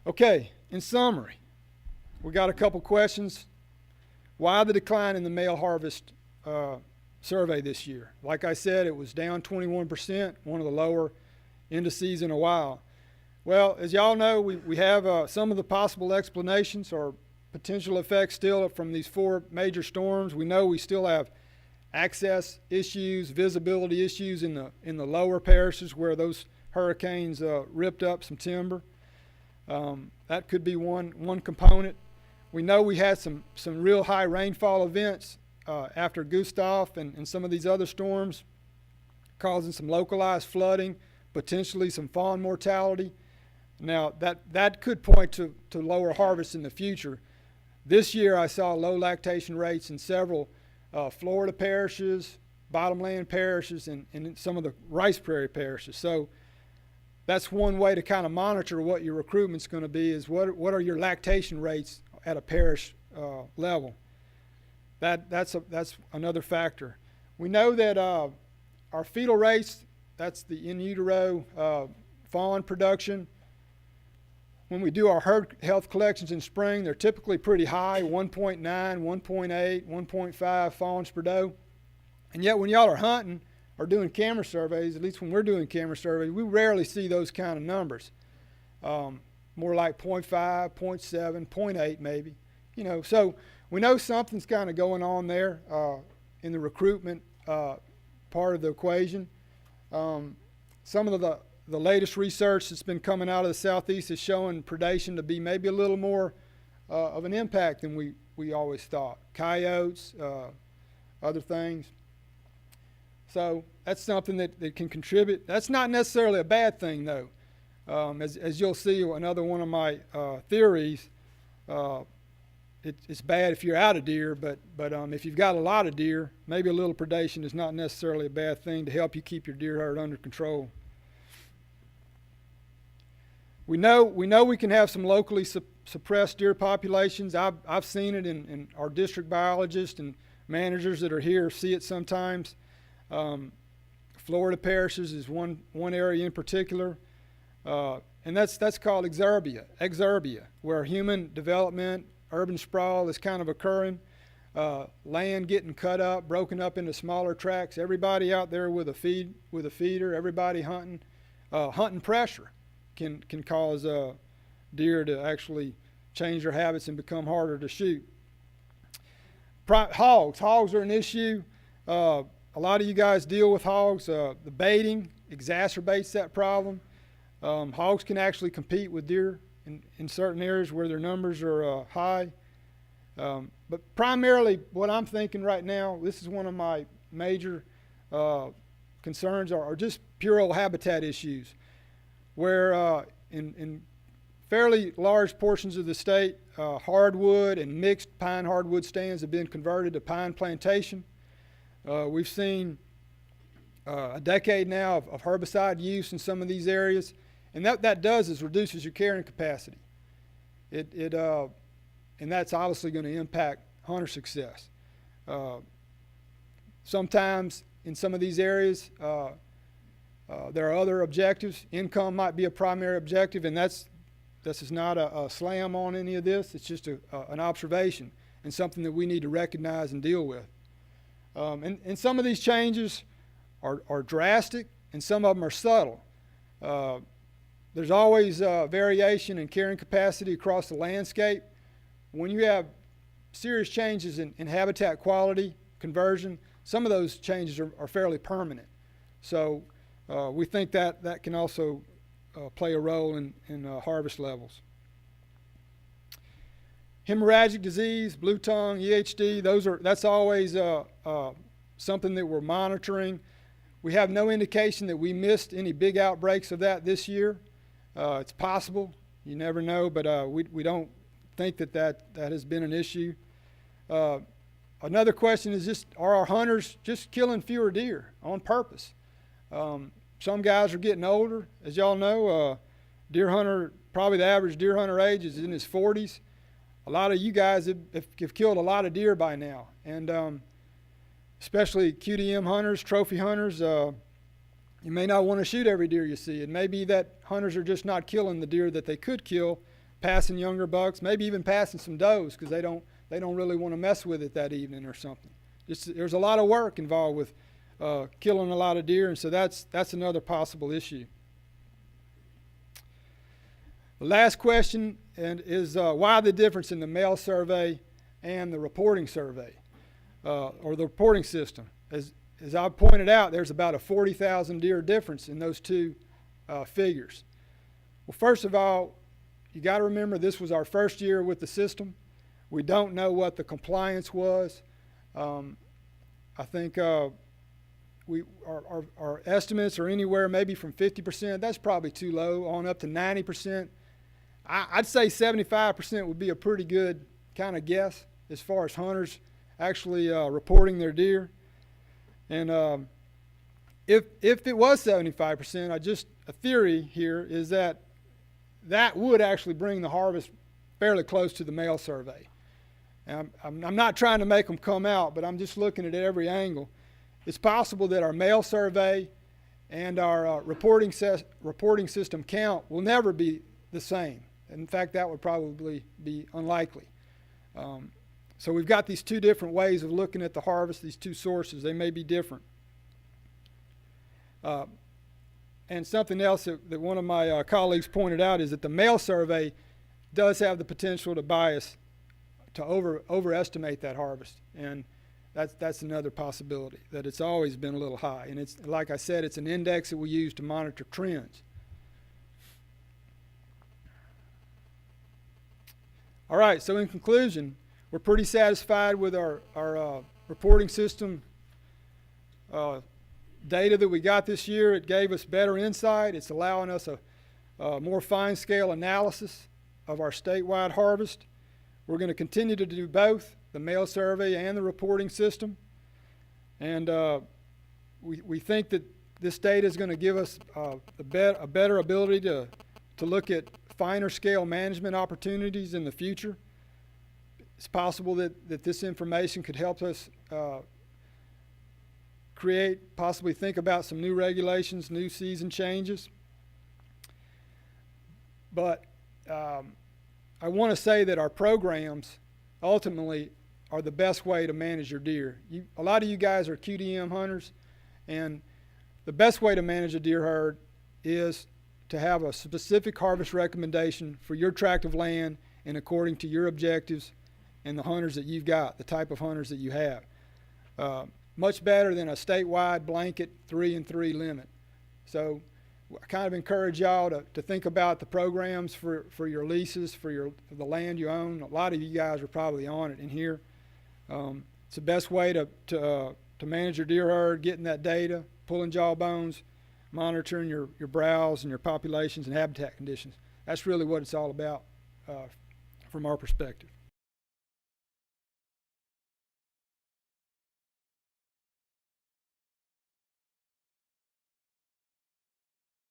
Okay, in summary, we got a couple questions. Why the decline in the male harvest survey this year? Like I said, it was down 21%, one of the lower indices in a while. Well, as y'all know, we have some of the possible explanations or potential effects still from these 4 major storms. We know we still have access issues, visibility issues in the lower parishes where those hurricanes ripped up some timber. That could be one component. We know we had some real high rainfall events after Gustav and some of these other storms, causing some localized flooding, potentially some fawn mortality. Now, that could point to lower harvests in the future. This year, I saw low lactation rates in several Florida parishes, bottomland parishes, and in some of the rice prairie parishes. So that's one way to kind of monitor what your recruitment's going to be, is what are your lactation rates at a parish level. That's another factor. We know that our fetal rates, that's the in utero fawn production. When we do our herd health collections in spring, they're typically pretty high, 1.9, 1.8, 1.5 fawns per doe. And yet when y'all are hunting or doing camera surveys, at least when we're doing camera surveys, we rarely see those kind of numbers. More like 0.5, 0.7, 0.8 maybe. So we know something's kind of going on there in the recruitment part of the equation. Some of the latest research that's been coming out of the southeast is showing predation to be maybe a little more of an impact than we always thought. Coyotes, other things. So that's something that can contribute. That's not necessarily a bad thing, though. As you'll see, another one of my theories, it's bad if you're out of deer, but if you've got a lot of deer, maybe a little predation is not necessarily a bad thing to help you keep your deer herd under control. We know we can have some locally suppressed deer populations. I've seen it in our district biologists and managers that are here see it sometimes. Florida parishes is one area in particular, and that's called exurbia, where human development, urban sprawl is kind of occurring. Land getting cut up, broken up into smaller tracts. Everybody out there with a feeder. Everybody hunting. Hunting pressure can cause deer to actually change their habits and become harder to shoot. Hogs are an issue. A lot of you guys deal with hogs. The baiting exacerbates that problem. Hogs can actually compete with deer in certain areas where their numbers are high. But primarily what I'm thinking right now, this is one of my major concerns, are just pure old habitat issues, where in fairly large portions of the state, hardwood and mixed pine hardwood stands have been converted to pine plantation. We've seen a decade now of herbicide use in some of these areas, and that does is reduces your carrying capacity. And that's obviously going to impact hunter success. Sometimes in some of these areas, there are other objectives. Income might be a primary objective, and this is not a slam on any of this. It's just an observation and something that we need to recognize and deal with. And some of these changes are drastic, and some of them are subtle. There's always variation in carrying capacity across the landscape. When you have serious changes in habitat quality, conversion, some of those changes are fairly permanent. So we think that can also play a role in harvest levels. Hemorrhagic disease, blue tongue, EHD, that's always something that we're monitoring. We have no indication that we missed any big outbreaks of that this year. It's possible, you never know, but we don't think that has been an issue. Another question is just, are our hunters just killing fewer deer on purpose? Some guys are getting older. As y'all know, deer hunter, probably the average deer hunter age is in his 40s. A lot of you guys have killed a lot of deer by now, and especially QDM hunters, trophy hunters, you may not want to shoot every deer you see. It may be that hunters are just not killing the deer that they could kill passing younger bucks, maybe even passing some does because they don't really want to mess with it that evening or something. There's a lot of work involved with killing a lot of deer, and so that's another possible issue. The last question is why the difference in the mail survey and the reporting survey or the reporting system. As I pointed out, there's about a 40,000 deer difference in those two figures. Well, first of all, you got to remember this was our first year with the system. We don't know what the compliance was. I think our estimates are anywhere maybe from 50%. That's probably too low, on up to 90%. I'd say 75% would be a pretty good kind of guess as far as hunters actually reporting their deer. And if it was 75%, a theory here is that would actually bring the harvest fairly close to the mail survey. And I'm not trying to make them come out, but I'm just looking at every angle. It's possible that our mail survey and our reporting system count will never be the same. In fact, that would probably be unlikely. So we've got these two different ways of looking at the harvest, these two sources. They may be different. And something else that one of my colleagues pointed out is that the mail survey does have the potential to bias, to overestimate that harvest. And that's another possibility, that it's always been a little high. And it's, like I said, it's an index that we use to monitor trends. All right, so in conclusion, we're pretty satisfied with our reporting system data that we got this year. It gave us better insight. It's allowing us a more fine-scale analysis of our statewide harvest. We're going to continue to do both, the mail survey and the reporting system. And we think that this data is going to give us a better ability to look at finer scale management opportunities in the future. It's possible that this information could help us possibly think about some new regulations, new season changes. But I want to say that our programs ultimately are the best way to manage your deer. A lot of you guys are QDM hunters, and the best way to manage a deer herd is to have a specific harvest recommendation for your tract of land and according to your objectives and the hunters that you've got, the type of hunters that you have. Much better than a statewide blanket 3 and 3 limit. So I kind of encourage y'all to think about the programs for your leases, for the land you own. A lot of you guys are probably on it in here. It's the best way to manage your deer herd, getting that data, pulling jawbones, monitoring your browse and your populations and habitat conditions. That's really what it's all about from our perspective.